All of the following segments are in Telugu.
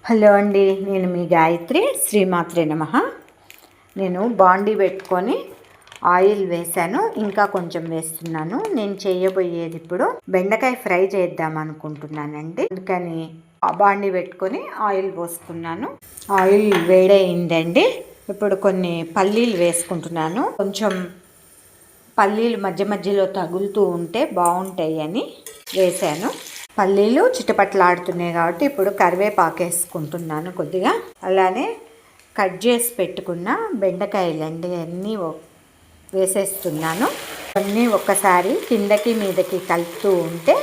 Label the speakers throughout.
Speaker 1: హలో అండి, నేను మీ గాయత్రి. శ్రీమాత్రే నమః. నేను బాండీ పెట్టుకొని ఆయిల్ వేసాను, ఇంకా కొంచెం వేస్తున్నాను. నేను చేయబోయేది ఇప్పుడు బెండకాయ ఫ్రై చేద్దాం అనుకుంటున్నానండి. అందుకని బాండీ పెట్టుకొని ఆయిల్ పోసుకున్నాను. ఆయిల్ వేడయిందండి. ఇప్పుడు కొన్ని పల్లీలు వేసుకుంటున్నాను. కొంచెం పల్లీలు మధ్య మధ్యలో తగులుతూ ఉంటే బాగుంటాయి అని వేసాను. పల్లీలు చిటపట్లాడుతున్నాయి కాబట్టి ఇప్పుడు కరివేపాకు వేసుకుంటున్నాను కొద్దిగా. అలానే కట్ చేసి పెట్టుకున్న బెండకాయలండి అన్నీ వేసేస్తున్నాను. అన్నీ ఒక్కసారి కిందకి మీదకి కలుపుతూ ఉంటే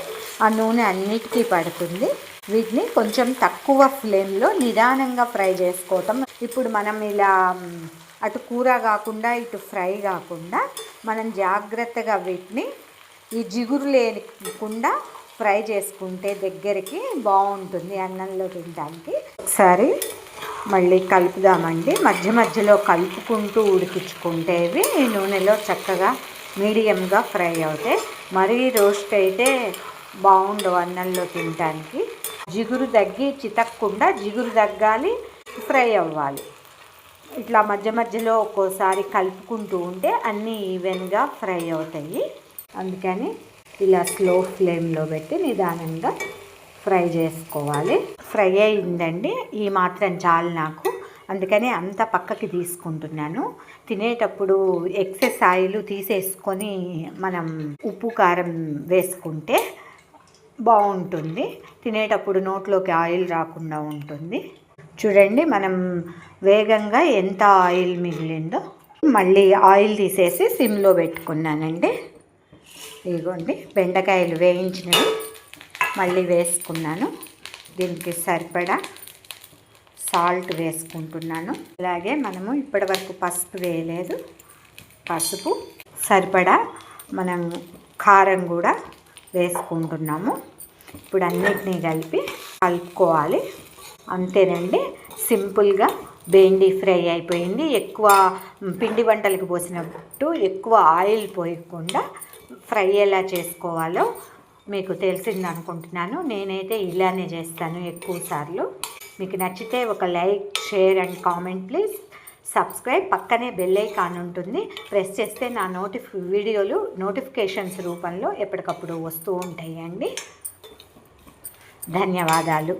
Speaker 1: ఆ నూనె అన్నిటికీ పడుతుంది. వీటిని కొంచెం తక్కువ ఫ్లేమ్లో నిదానంగా ఫ్రై చేసుకోవటం. ఇప్పుడు మనం ఇలా అటు కూర కాకుండా ఇటు ఫ్రై కాకుండా మనం జాగ్రత్తగా వీటిని ఈ జిగురు లేకుండా ఫ్రై చేసుకుంటే దగ్గరికి బాగుంటుంది అన్నంలో తినడానికి. ఒకసారి మళ్ళీ కలుపుదామండి. మధ్య మధ్యలో కలుపుకుంటూ ఉడికించుకుంటే ఇవి నూనెలో చక్కగా మీడియంగా ఫ్రై అవుతాయి. మరీ రోస్ట్ అయితే బాగుండవు అన్నంలో తినడానికి. జిగురు తగ్గి చితక్కుండా జిగురు తగ్గాలి, ఫ్రై అవ్వాలి. ఇట్లా మధ్య మధ్యలో ఒక్కోసారి కలుపుకుంటూ ఉంటే అన్నీ ఈవెన్గా ఫ్రై అవుతాయి. అందుకని ఇలా స్లో ఫ్లేమ్లో పెట్టి నిదానంగా ఫ్రై చేసుకోవాలి. ఫ్రై అయిందండి, ఈ మాత్రం చాలు నాకు. అందుకని అంత పక్కకి తీసుకుంటున్నాను. తినేటప్పుడు ఎక్సెస్ ఆయిల్ తీసేసుకొని మనం ఉప్పు కారం వేసుకుంటే బాగుంటుంది. తినేటప్పుడు నోట్లోకి ఆయిల్ రాకుండా ఉంటుంది. చూడండి మనం వేగంగా ఎంత ఆయిల్ మిగిలిందో. మళ్ళీ ఆయిల్ తీసేసి సిమ్లో పెట్టుకున్నానండి. ఇదిగోండి బెండకాయలు వేయించినవి మళ్ళీ వేసుకున్నాను. దీనికి సరిపడా సాల్ట్ వేసుకుంటున్నాను. అలాగే మనము ఇప్పటివరకు పసుపు వేయలేదు. పసుపు సరిపడా మనం కారం కూడా వేసుకుంటున్నాము. ఇప్పుడు అన్నిటినీ కలుపుకోవాలి. అంతేనండి, సింపుల్గా బెండి ఫ్రై అయిపోయింది. ఎక్కువ పిండి వంటలకు పోసినట్టు ఎక్కువ ఆయిల్ పోయకుండా ఫ్రై ఎలా చేసుకోవాలో మీకు తెలిసింది అనుకుంటున్నాను. నేనైతే ఇలానే చేస్తాను ఎక్కువ సార్లు. మీకు నచ్చితే ఒక like, share and comment please. Subscribe. పక్కనే బెల్ ఐకాన్ ఉంటుంది, ప్రెస్ చేస్తే నా వీడియోలు నోటిఫికేషన్స్ రూపంలో ఎప్పటికప్పుడు వస్తూ ఉంటాయండి. ధన్యవాదాలు.